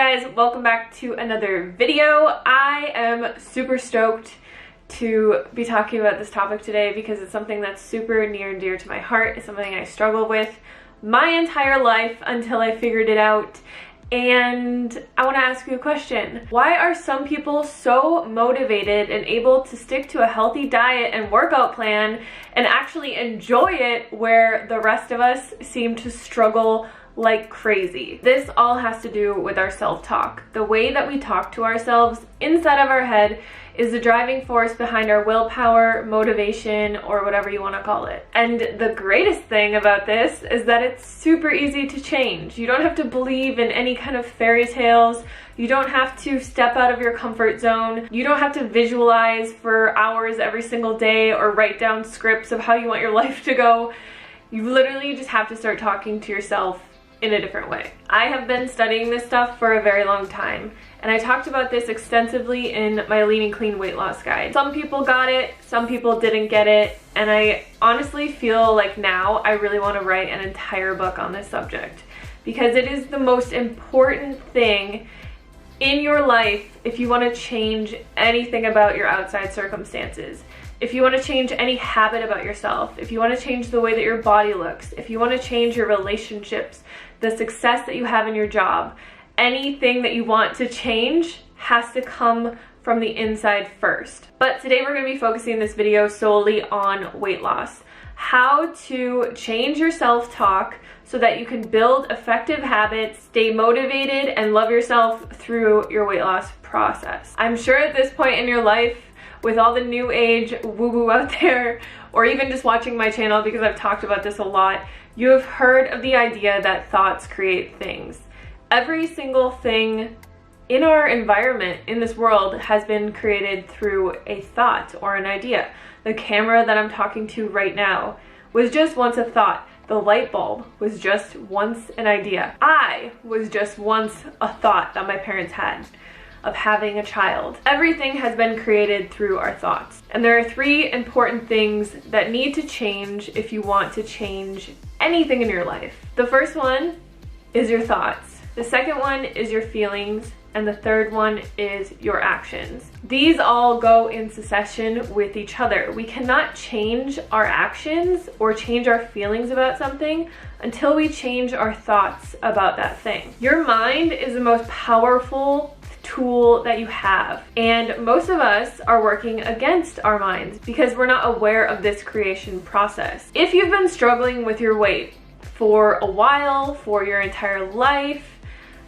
guys, welcome back to another video. I am super stoked to be talking about this topic today because it's something that's super near and dear to my heart. It's something I struggled with my entire life until I figured it out. And I want to ask you a question. Why are some people so motivated and able to stick to a healthy diet and workout plan and actually enjoy it, where the rest of us seem to struggle like crazy? This all has to do with our self-talk. The way that we talk to ourselves inside of our head is the driving force behind our willpower, motivation, or whatever you want to call it. And the greatest thing about this is that it's super easy to change. You don't have to believe in any kind of fairy tales. You don't have to step out of your comfort zone. You don't have to visualize for hours every single day or write down scripts of how you want your life to go. You literally just have to start talking to yourself in a different way. I have been studying this stuff for a very long time, and I talked about this extensively in my Lean and Clean weight loss guide. Some people got it, some people didn't get it, and I honestly feel like now I really want to write an entire book on this subject because it is the most important thing in your life if you want to change anything about your outside circumstances. If you want to change any habit about yourself, if you want to change the way that your body looks, if you want to change your relationships, the success that you have in your job, anything that you want to change has to come from the inside first. But today we're going to be focusing this video solely on weight loss. How to change your self-talk so that you can build effective habits, stay motivated, and love yourself through your weight loss process. I'm sure at this point in your life, with all the new age woo-woo out there, or even just watching my channel because I've talked about this a lot, you have heard of the idea that thoughts create things. Every single thing in our environment, in this world, has been created through a thought or an idea. The camera that I'm talking to right now was just once a thought. The light bulb was just once an idea. I was just once a thought that my parents had of having a child. Everything has been created through our thoughts. And there are three important things that need to change if you want to change anything in your life. The first one is your thoughts. The second one is your feelings. And the third one is your actions. These all go in succession with each other. We cannot change our actions or change our feelings about something until we change our thoughts about that thing. Your mind is the most powerful tool that you have, and most of us are working against our minds because we're not aware of this creation process. If you've been struggling with your weight for a while, for your entire life,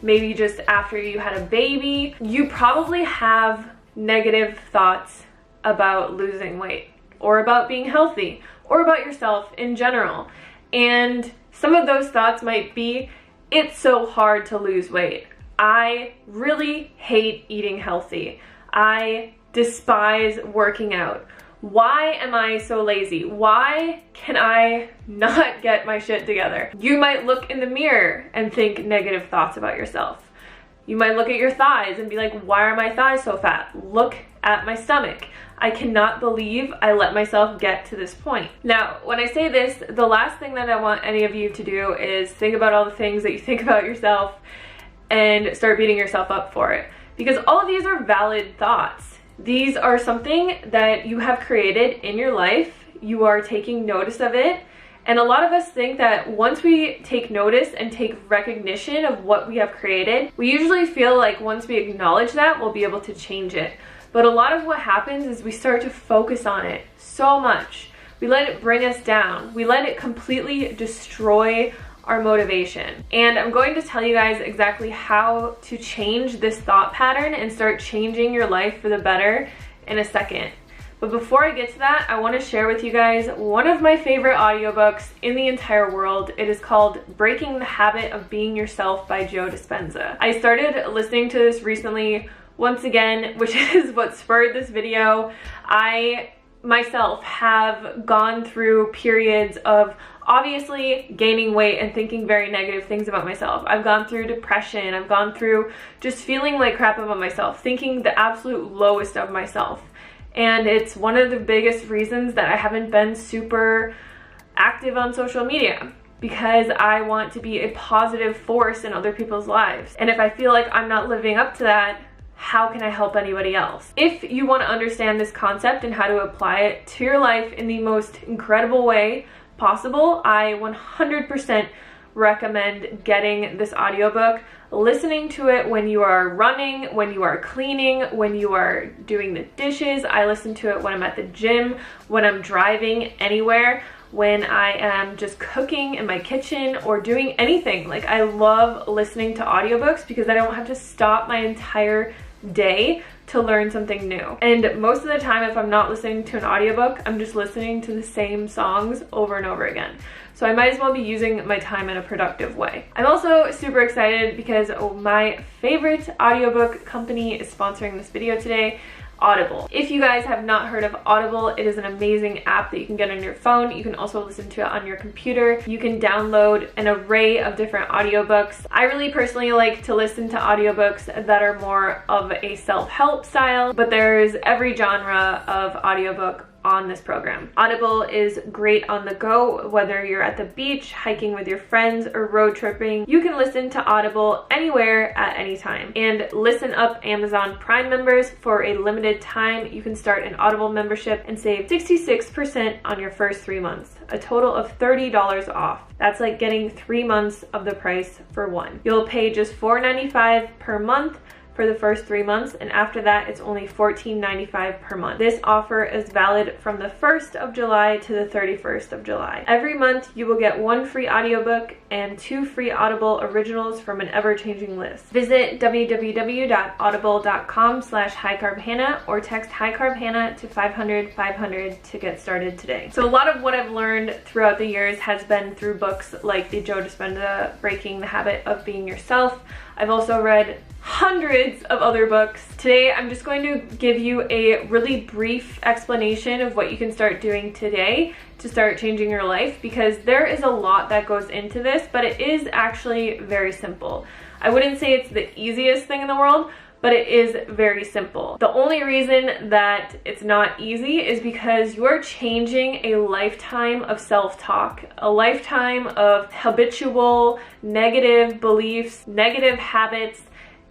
maybe just after you had a baby, you probably have negative thoughts about losing weight or about being healthy or about yourself in general. And some of those thoughts might be, it's so hard to lose weight. I really hate eating healthy. I despise working out. Why am I so lazy? Why can I not get my shit together? You might look in the mirror and think negative thoughts about yourself. You might look at your thighs and be like, why are my thighs so fat? Look at my stomach. I cannot believe I let myself get to this point. Now, when I say this, the last thing that I want any of you to do is think about all the things that you think about yourself and start beating yourself up for it. Because all of these are valid thoughts. These are something that you have created in your life. You are taking notice of it. And a lot of us think that once we take notice and take recognition of what we have created, we usually feel like once we acknowledge that, we'll be able to change it. But a lot of what happens is we start to focus on it so much. We let it bring us down. We let it completely destroy our motivation. And I'm going to tell you guys exactly how to change this thought pattern and start changing your life for the better in a second. But before I get to that, I want to share with you guys one of my favorite audiobooks in the entire world. It is called Breaking the Habit of Being Yourself by Joe Dispenza. I started listening to this recently once again, which is what spurred this video. I myself have gone through periods of obviously gaining weight and thinking very negative things about myself. I've gone through depression. I've gone through just feeling like crap about myself, thinking the absolute lowest of myself. And it's one of the biggest reasons that I haven't been super active on social media. because I want to be a positive force in other people's lives. And if I feel like I'm not living up to that, how can I help anybody else? If you want to understand this concept and how to apply it to your life in the most incredible way possible, I 100% recommend getting this audiobook, listening to it when you are running, when you are cleaning, when you are doing the dishes. I listen to it when I'm at the gym, when I'm driving anywhere, when I am just cooking in my kitchen or doing anything. Like, I love listening to audiobooks because I don't have to stop my entire day to learn something new. And most of the time, if I'm not listening to an audiobook, I'm just listening to the same songs over and over again. So I might as well be using my time in a productive way. I'm also super excited because my favorite audiobook company is sponsoring this video today, Audible. If you guys have not heard of Audible, it is an amazing app that you can get on your phone. You can also listen to it on your computer. You can download an array of different audiobooks. I really personally like to listen to audiobooks that are more of a self-help style, but there's every genre of audiobook on this program. Audible is great on the go, whether you're at the beach, hiking with your friends, or road tripping. You can listen to Audible anywhere at any time. And listen up, Amazon Prime members, for a limited time, you can start an Audible membership and save 66% on your first 3 months, a total of $30 off. That's like getting 3 months of the price for one. You'll pay just $4.95 per month for the first 3 months, and after that it's only $14.95 per month. This offer is valid from the 1st of July to the 31st of July. Every month you will get 1 free audiobook and 2 free Audible originals from an ever-changing list. Visit www.audible.com/highcarbhannah or text highcarbhannah to 500-500 to get started today. So a lot of what I've learned throughout the years has been through books like the Joe Dispenza Breaking the Habit of Being Yourself. I've also read hundreds of other books. Today, I'm just going to give you a really brief explanation of what you can start doing today to start changing your life, because there is a lot that goes into this, but it is actually very simple. I wouldn't say it's the easiest thing in the world, but it is very simple. The only reason that it's not easy is because you're changing a lifetime of self-talk, a lifetime of habitual negative beliefs, negative habits,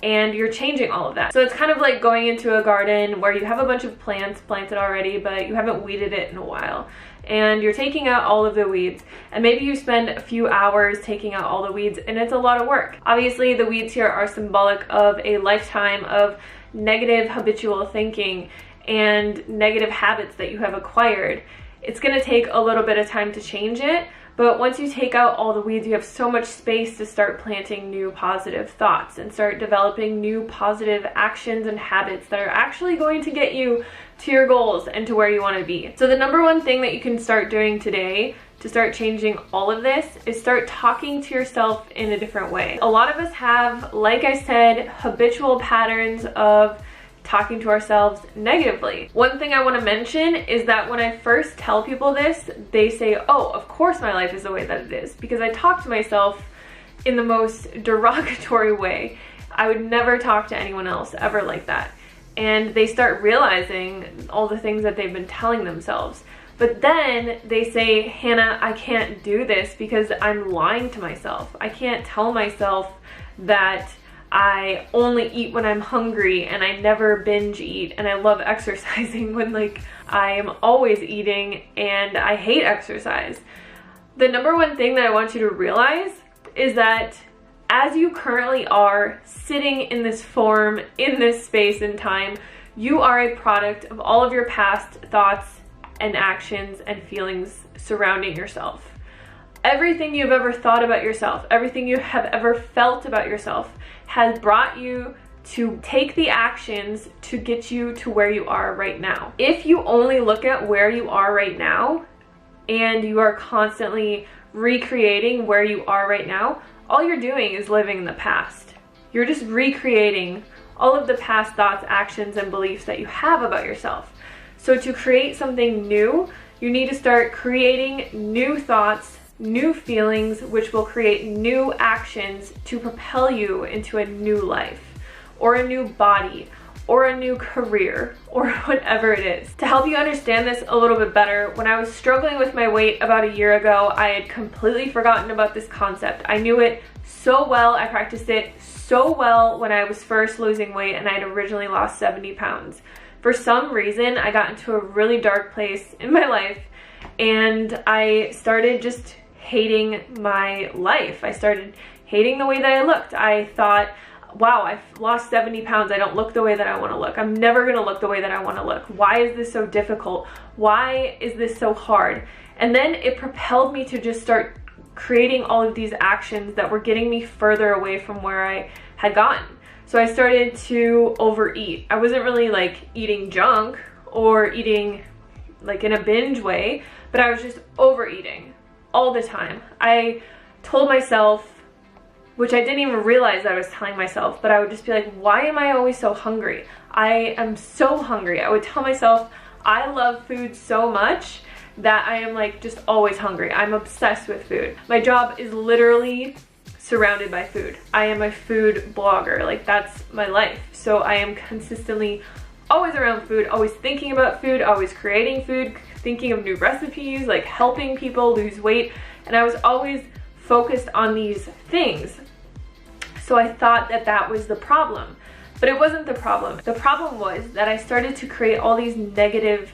and you're changing all of that. So it's kind of like going into a garden where you have a bunch of plants planted already, but you haven't weeded it in a while. And you're taking out all of the weeds, and maybe you spend a few hours taking out all the weeds, and it's a lot of work. Obviously, the weeds here are symbolic of a lifetime of negative habitual thinking and negative habits that you have acquired. It's gonna take a little bit of time to change it, but once you take out all the weeds, you have so much space to start planting new positive thoughts and start developing new positive actions and habits that are actually going to get you to your goals and to where you want to be. So the number one thing that you can start doing today to start changing all of this is start talking to yourself in a different way. A lot of us have, like I said, habitual patterns of talking to ourselves negatively. One thing I want to mention is that when I first tell people this, they say, oh, of course my life is the way that it is, because I talk to myself in the most derogatory way. I would never talk to anyone else ever like that. And they start realizing all the things that they've been telling themselves. But then they say, Hannah, I can't do this because I'm lying to myself. I can't tell myself that I only eat when I'm hungry and I never binge eat and I love exercising when like I am always eating and I hate exercise. The number one thing that I want you to realize is that as you currently are sitting in this form, in this space and time, you are a product of all of your past thoughts and actions and feelings surrounding yourself. Everything you've ever thought about yourself, everything you have ever felt about yourself has brought you to take the actions to get you to where you are right now. If you only look at where you are right now and you are constantly recreating where you are right now, all you're doing is living in the past. You're just recreating all of the past thoughts, actions, and beliefs that you have about yourself. So to create something new, you need to start creating new thoughts, new feelings, which will create new actions to propel you into a new life, or a new body, or a new career or whatever it is. To help you understand this a little bit better, when I was struggling with my weight about a year ago, I had completely forgotten about this concept. I knew it so well, I practiced it so well when I was first losing weight and I had originally lost 70 pounds. For some reason, I got into a really dark place in my life and I started just hating my life. I started hating the way that I looked. I thought, wow, I've lost 70 pounds. I don't look the way that I want to look. I'm never going to look the way that I want to look. Why is this so difficult? Why is this so hard? And then it propelled me to just start creating all of these actions that were getting me further away from where I had gotten. So I started to overeat. I wasn't really like eating junk or eating like in a binge way, but I was just overeating all the time. I told myself, which I didn't even realize that I was telling myself, but I would just be like, why am I always so hungry? I am so hungry. I would tell myself, I love food so much that I am like just always hungry. I'm obsessed with food. My job is literally surrounded by food. I am a food blogger. Like that's my life. So I am consistently always around food, always thinking about food, always creating food, thinking of new recipes, like helping people lose weight. And I was always focused on these things. So I thought that that was the problem, but it wasn't the problem. The problem was that I started to create all these negative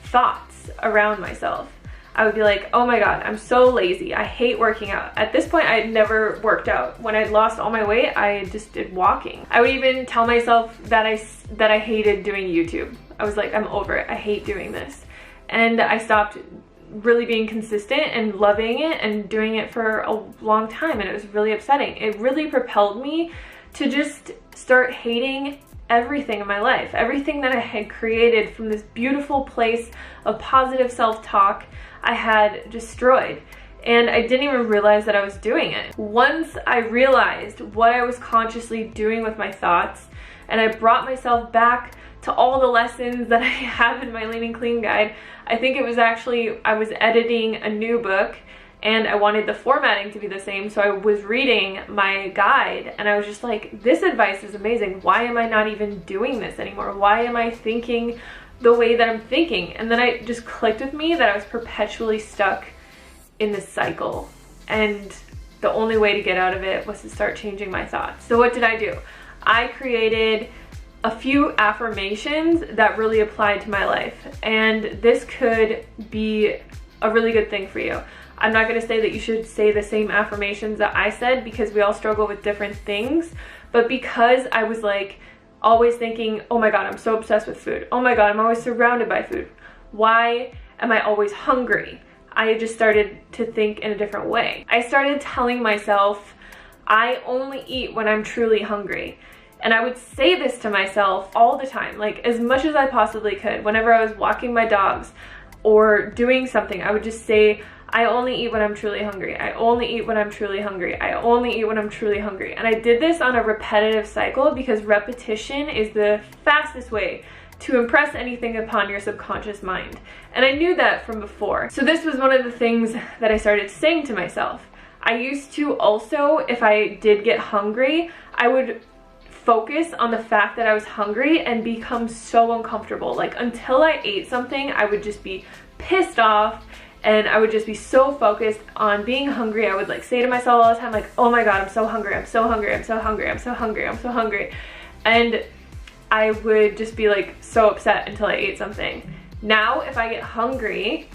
thoughts around myself. I would be like, oh my God, I'm so lazy. I hate working out. At this point, I had never worked out. When I'd lost all my weight, I just did walking. I would even tell myself that I hated doing YouTube. I was like, I'm over it. I hate doing this. And I stopped really being consistent and loving it and doing it for a long time, and it was really upsetting. It really propelled me to just start hating everything in my life. Everything that I had created from this beautiful place of positive self-talk, I had destroyed. And I didn't even realize that I was doing it. Once I realized what I was consciously doing with my thoughts, and I brought myself back to all the lessons that I have in my Lean and Clean guide. I think it was actually, I was editing a new book and I wanted the formatting to be the same, so I was reading my guide and I was just like, this advice is amazing. Why am I not even doing this anymore? Why am I thinking the way that I'm thinking? And then it just clicked with me that I was perpetually stuck in this cycle, and the only way to get out of it was to start changing my thoughts. So what did I do? I created a few affirmations that really applied to my life, and this could be a really good thing for you. I'm not going to say that you should say the same affirmations that I said, because we all struggle with different things, but because I was like always thinking, oh my God, I'm so obsessed with food. Oh my God, I'm always surrounded by food. Why am I always hungry? I just started to think in a different way. I started telling myself, I only eat when I'm truly hungry. And I would say this to myself all the time, like as much as I possibly could. Whenever I was walking my dogs or doing something, I would just say, I only eat when I'm truly hungry. I only eat when I'm truly hungry. I only eat when I'm truly hungry. And I did this on a repetitive cycle because repetition is the fastest way to impress anything upon your subconscious mind. And I knew that from before. So this was one of the things that I started saying to myself. I used to also, if I did get hungry, I would focus on the fact that I was hungry and become so uncomfortable. Like until I ate something, I would just be pissed off and I would just be so focused on being hungry. I would like say to myself all the time, like, oh my God, I'm so hungry, I'm so hungry, I'm so hungry, I'm so hungry, I'm so hungry. And I would just be like so upset until I ate something. Now, if I get hungry,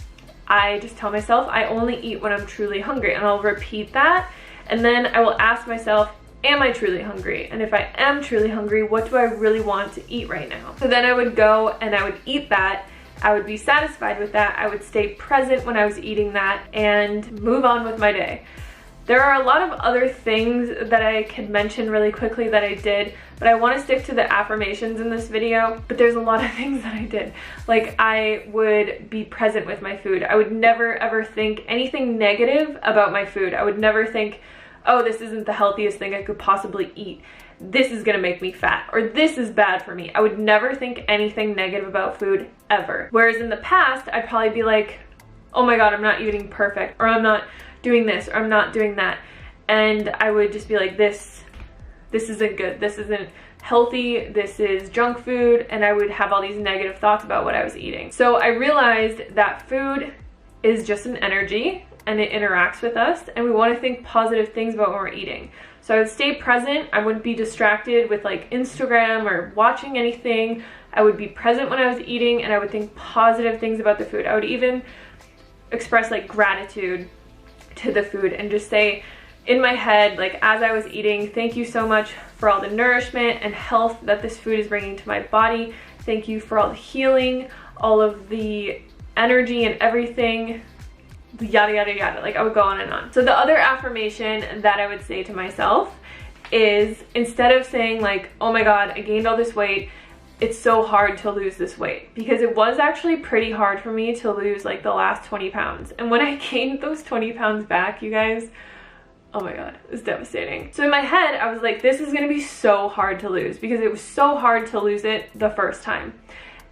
I just tell myself I only eat when I'm truly hungry, and I'll repeat that. And then I will ask myself, am I truly hungry? And if I am truly hungry, what do I really want to eat right now? So then I would go and I would eat that. I would be satisfied with that. I would stay present when I was eating that and move on with my day. There are a lot of other things that I could mention really quickly that I did, but I want to stick to the affirmations in this video. But there's a lot of things that I did. Like I would be present with my food. I would never ever think anything negative about my food. I would never think, oh, this isn't the healthiest thing I could possibly eat. This is gonna make me fat, or this is bad for me. I would never think anything negative about food ever. Whereas in the past, I'd probably be like, oh my God, I'm not eating perfect, or I'm not doing this, or I'm not doing that. And I would just be like, this this isn't good, this isn't healthy, this is junk food, and I would have all these negative thoughts about what I was eating. So I realized that food is just an energy and it interacts with us, and we want to think positive things about when we're eating. So I would stay present. I wouldn't be distracted with like Instagram or watching anything. I would be present when I was eating, and I would think positive things about the food. I would even express like gratitude to the food and just say in my head, like as I was eating, thank you so much for all the nourishment and health that this food is bringing to my body. Thank you for all the healing, all of the energy and everything, yada yada yada. Like I would go on and on. So the other affirmation that I would say to myself is, instead of saying like, oh my god, I gained all this weight, it's so hard to lose this weight, because it was actually pretty hard for me to lose like the last 20 pounds. And when I gained those 20 pounds back, you guys, oh my god, it was devastating. So in my head, I was like, this is gonna be so hard to lose, because it was so hard to lose it the first time.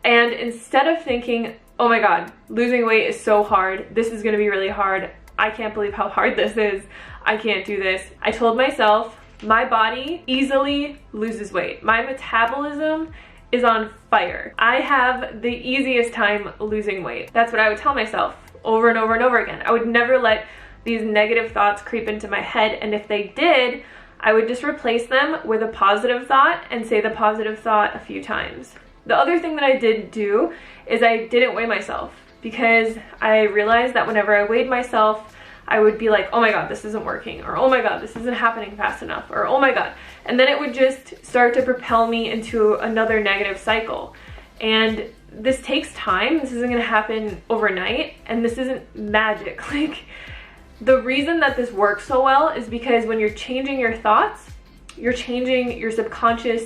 And instead of thinking, oh my god, losing weight is so hard, this is gonna be really hard, I can't believe how hard this is, I can't do this, I told myself, my body easily loses weight. My metabolism is on fire. I have the easiest time losing weight. That's what I would tell myself over and over and over again. I would never let these negative thoughts creep into my head, and if they did, I would just replace them with a positive thought and say the positive thought a few times. The other thing that I did do is I didn't weigh myself, because I realized that whenever I weighed myself, I would be like, oh my god, this isn't working, or oh my god, this isn't happening fast enough, or oh my god. And then it would just start to propel me into another negative cycle. And this takes time. This isn't gonna happen overnight, and this isn't magic. Like, the reason that this works so well is because when you're changing your thoughts, you're changing your subconscious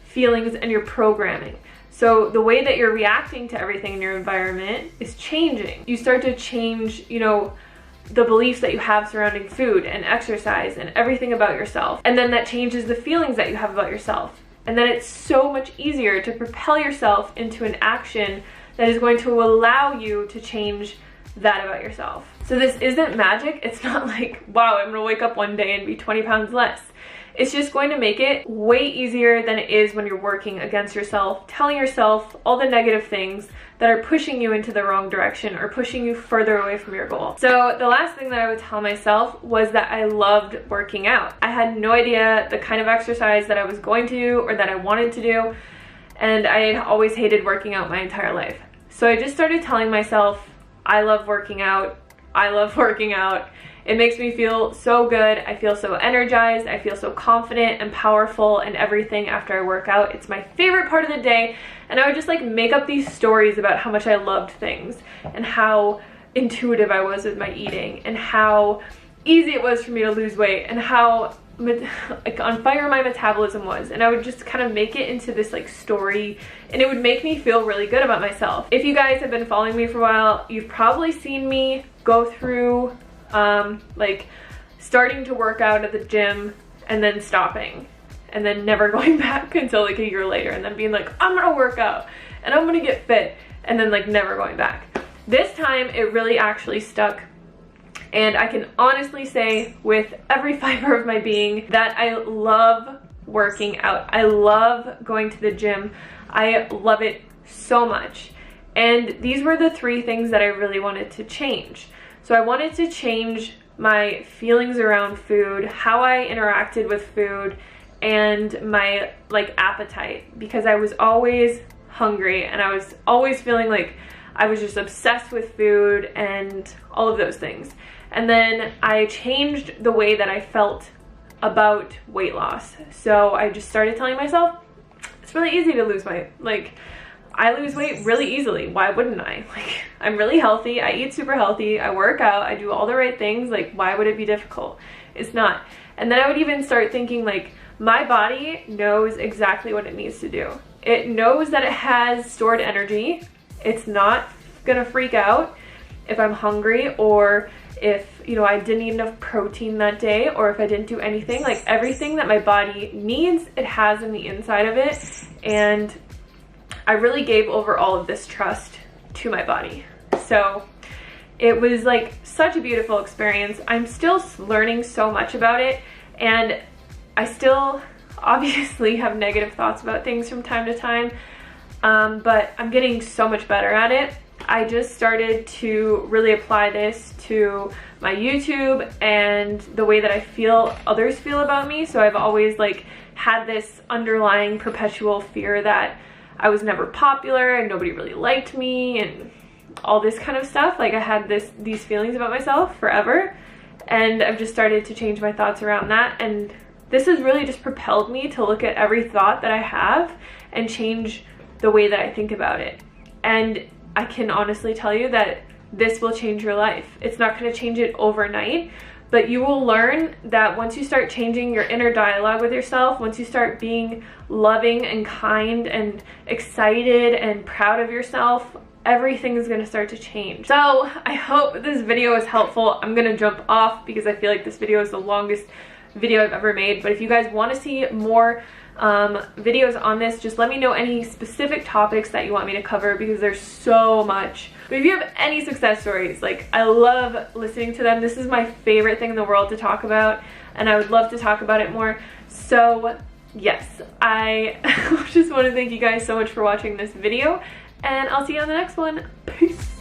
feelings and your programming. So the way that you're reacting to everything in your environment is changing. You start to change, you know, the beliefs that you have surrounding food and exercise and everything about yourself. And then that changes the feelings that you have about yourself. And then it's so much easier to propel yourself into an action that is going to allow you to change that about yourself. So this isn't magic. It's not like, wow, I'm gonna wake up one day and be 20 pounds less. It's just going to make it way easier than it is when you're working against yourself, telling yourself all the negative things that are pushing you into the wrong direction or pushing you further away from your goal. So the last thing that I would tell myself was that I loved working out. I had no idea the kind of exercise that I was going to do or that I wanted to do, and I had always hated working out my entire life. So I just started telling myself, I love working out, I love working out. It makes me feel so good. I feel so energized. I feel so confident and powerful and everything after I work out. It's my favorite part of the day. And I would just like make up these stories about how much I loved things and how intuitive I was with my eating and how easy it was for me to lose weight and how like on fire my metabolism was. And I would just kind of make it into this like story, and it would make me feel really good about myself. If you guys have been following me for a while, you've probably seen me go through like starting to work out at the gym and then stopping and then never going back until like a year later, and then being like, I'm gonna work out and I'm gonna get fit, and then like never going back. This time it really actually stuck, and I can honestly say with every fiber of my being that I love working out. I love going to the gym. I love it so much. And these were the three things that I really wanted to change. So I wanted to change my feelings around food, how I interacted with food, and my like appetite, because I was always hungry and I was always feeling like I was just obsessed with food and all of those things. And then I changed the way that I felt about weight loss. So I just started telling myself, it's really easy to lose weight. Like, I lose weight really easily. Why wouldn't I? Like, I'm really healthy. I eat super healthy. I work out. I do all the right things. Like, why would it be difficult? It's not. And then I would even start thinking like, my body knows exactly what it needs to do. It knows that it has stored energy. It's not gonna freak out if I'm hungry, or if, you know, I didn't eat enough protein that day, or if I didn't do anything. Like, everything that my body needs, it has in the inside of it. And I really gave over all of this trust to my body. So it was like such a beautiful experience. I'm still learning so much about it, and I still obviously have negative thoughts about things from time to time, but I'm getting so much better at it. I just started to really apply this to my YouTube and the way that I feel others feel about me. So I've always like had this underlying perpetual fear that I was never popular and nobody really liked me and all this kind of stuff. Like I had these feelings about myself forever, and I've just started to change my thoughts around that, and this has really just propelled me to look at every thought that I have and change the way that I think about it. And I can honestly tell you that this will change your life. It's not going to change it overnight, but you will learn that once you start changing your inner dialogue with yourself, once you start being loving and kind and excited and proud of yourself, everything is going to start to change. So I hope this video is helpful. I'm going to jump off because I feel like this video is the longest video I've ever made, but if you guys want to see more videos on this, just let me know any specific topics that you want me to cover, because there's so much. But if you have any success stories, like, I love listening to them. This is my favorite thing in the world to talk about, and I would love to talk about it more. So yes, I just want to thank you guys so much for watching this video, and I'll see you on the next one. Peace.